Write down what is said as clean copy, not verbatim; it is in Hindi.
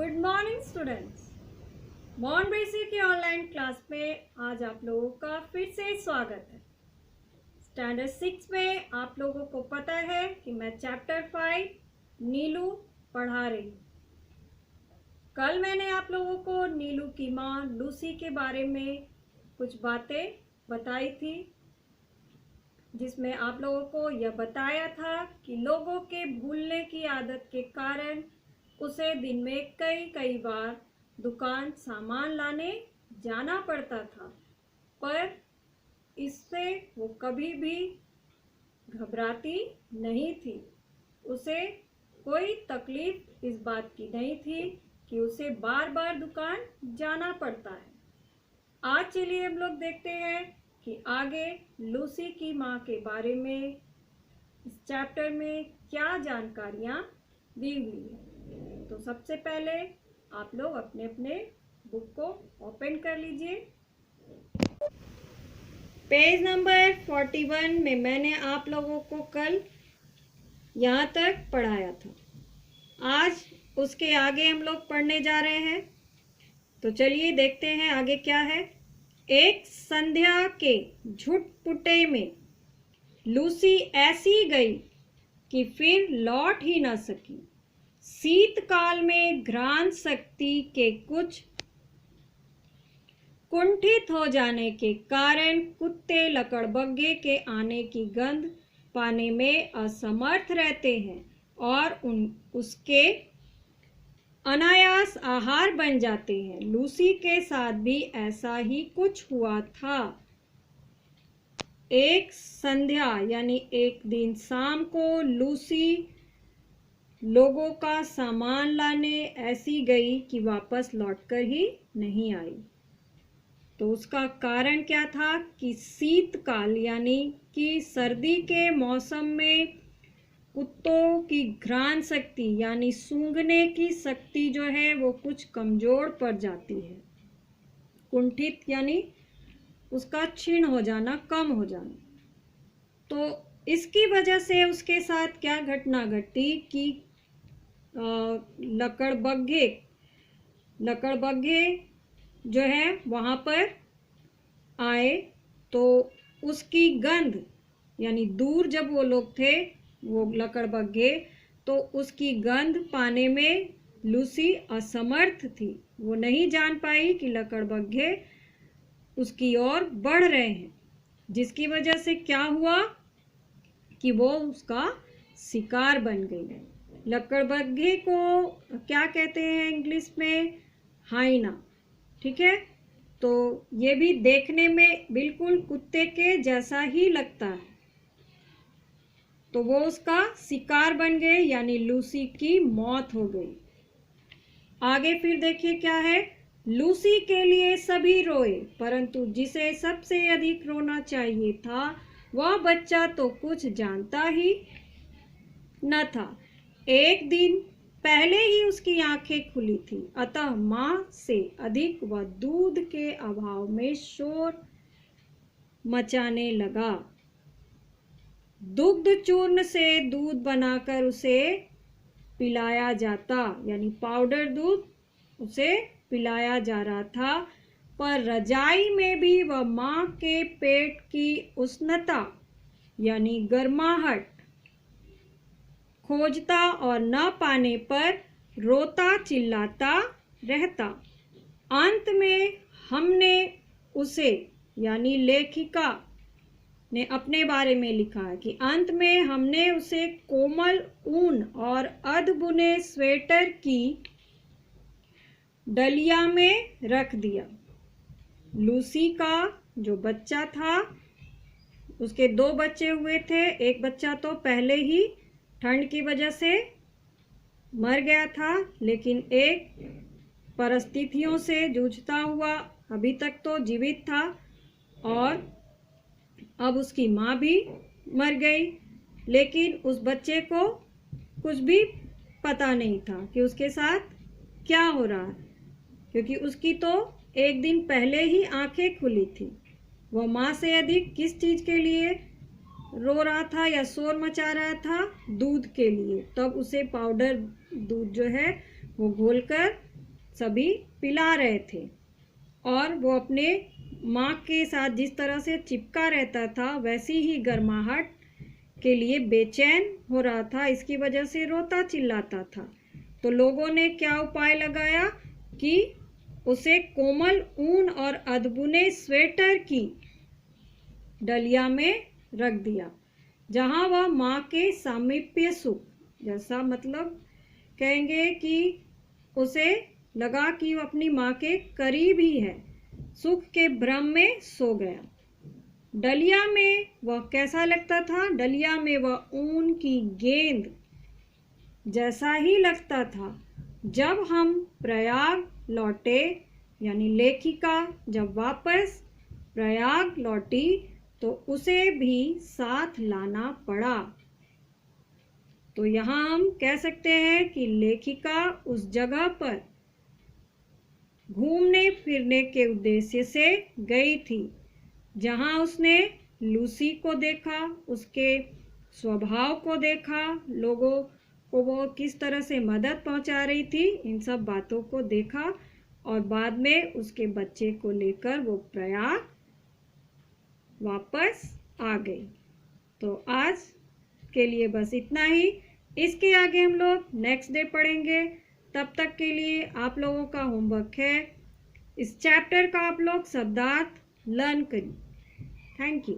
Good morning students. मॉन बेसिक की ऑनलाइन क्लास में आज आप लोगों का फिर से स्वागत है। स्टैंडर्ड 6 में आप लोगों को पता है कि मैं चैप्टर 5 नीलू पढ़ा रही हूँ। कल मैंने आप लोगों को नीलू की माँ लूसी के बारे में कुछ बातें बताई थी, जिसमें आप लोगों को यह बताया था कि लोगों के भूलने की आदत के कारण उसे दिन में कई बार दुकान सामान लाने जाना पड़ता था, पर इससे वो कभी भी घबराती नहीं थी। उसे कोई तकलीफ इस बात की नहीं थी कि उसे बार बार दुकान जाना पड़ता है। आज चलिए हम लोग देखते हैं कि आगे लूसी की माँ के बारे में इस चैप्टर में क्या जानकारियाँ दी हुई है। तो सबसे पहले आप लोग अपने अपने बुक को ओपन कर लीजिए। पेज नंबर 41 में मैंने आप लोगों को कल यहाँ तक पढ़ाया था। आज उसके आगे हम लोग पढ़ने जा रहे हैं। तो चलिए देखते हैं आगे क्या है। एक संध्या के झुटपुटे में लूसी ऐसी गई कि फिर लौट ही न सकी। शीतकाल में घ्राण शक्ति के कुछ कुंठित हो जाने के कारण कुत्ते लकड़बग्घे के आने की गंध पाने में असमर्थ रहते हैं और उसके अनायास आहार बन जाते हैं। लूसी के साथ भी ऐसा ही कुछ हुआ था। एक संध्या यानी एक दिन शाम को लूसी लोगों का सामान लाने ऐसी गई कि वापस लौटकर ही नहीं आई। तो उसका कारण क्या था कि शीतकाल यानी कि सर्दी के मौसम में कुत्तों की घ्राण शक्ति यानी सूंघने की शक्ति जो है वो कुछ कमजोर पड़ जाती है। कुंठित यानी उसका क्षीण हो जाना, कम हो जाना। तो इसकी वजह से उसके साथ क्या घटना घटी कि लकड़बग्घे जो है वहाँ पर आए, तो उसकी गंध यानी दूर जब वो लोग थे वो लकड़बग्घे, तो उसकी गंध पाने में लूसी असमर्थ थी। वो नहीं जान पाई कि लकड़बग्घे उसकी ओर बढ़ रहे हैं, जिसकी वजह से क्या हुआ कि वो उसका शिकार बन गई। लकड़बग्घे को क्या कहते हैं इंग्लिश में? हाइना। ठीक है, तो ये भी देखने में बिल्कुल कुत्ते के जैसा ही लगता है। तो वो उसका शिकार बन गए यानी लूसी की मौत हो गई। आगे फिर देखिए क्या है। लूसी के लिए सभी रोए, परंतु जिसे सबसे अधिक रोना चाहिए था वह बच्चा तो कुछ जानता ही न था। एक दिन पहले ही उसकी आंखें खुली थी, अतः माँ से अधिक वह दूध के अभाव में शोर मचाने लगा। दुग्ध चूर्ण से दूध बनाकर उसे पिलाया जाता, यानी पाउडर दूध उसे पिलाया जा रहा था, पर रजाई में भी वह माँ के पेट की उष्णता यानी गर्माहट खोजता और न पाने पर रोता चिल्लाता रहता। अंत में हमने उसे यानी लेखिका ने अपने बारे में लिखा है कि अंत में हमने उसे कोमल ऊन और अधबुने स्वेटर की डलिया में रख दिया। लूसी का जो बच्चा था, उसके 2 बच्चे हुए थे। एक बच्चा तो पहले ही ठंड की वजह से मर गया था, लेकिन एक परिस्थितियों से जूझता हुआ अभी तक तो जीवित था, और अब उसकी माँ भी मर गई। लेकिन उस बच्चे को कुछ भी पता नहीं था कि उसके साथ क्या हो रहा है, क्योंकि उसकी तो एक दिन पहले ही आंखें खुली थी। वह माँ से अधिक किस चीज़ के लिए रो रहा था या शोर मचा रहा था? दूध के लिए। तब उसे पाउडर दूध जो है वो घोलकर सभी पिला रहे थे और वो अपने माँ के साथ जिस तरह से चिपका रहता था वैसी ही गर्माहट के लिए बेचैन हो रहा था। इसकी वजह से रोता चिल्लाता था। तो लोगों ने क्या उपाय लगाया कि उसे कोमल ऊन और अधबुने स्वेटर की डलिया में रख दिया, जहां वह माँ के सामीप्य सुख, जैसा मतलब कहेंगे कि उसे लगा कि वो अपनी माँ के करीब ही है, सुख के भ्रम में सो गया। डलिया में वह कैसा लगता था? डलिया में वह ऊन की गेंद जैसा ही लगता था। जब हम प्रयाग लौटे, यानी लेखिका जब वापस प्रयाग लौटी तो उसे भी साथ लाना पड़ा। तो यहाँ हम कह सकते हैं कि लेखिका उस जगह पर घूमने फिरने के उद्देश्य से गई थी जहाँ उसने लूसी को देखा, उसके स्वभाव को देखा, लोगों को वो किस तरह से मदद पहुंचा रही थी, इन सब बातों को देखा और बाद में उसके बच्चे को लेकर वो प्रयाग वापस आ गई। तो आज के लिए बस इतना ही। इसके आगे हम लोग नेक्स्ट डे पढ़ेंगे। तब तक के लिए आप लोगों का होमवर्क है, इस चैप्टर का आप लोग शब्दार्थ लर्न करिए। Thank you.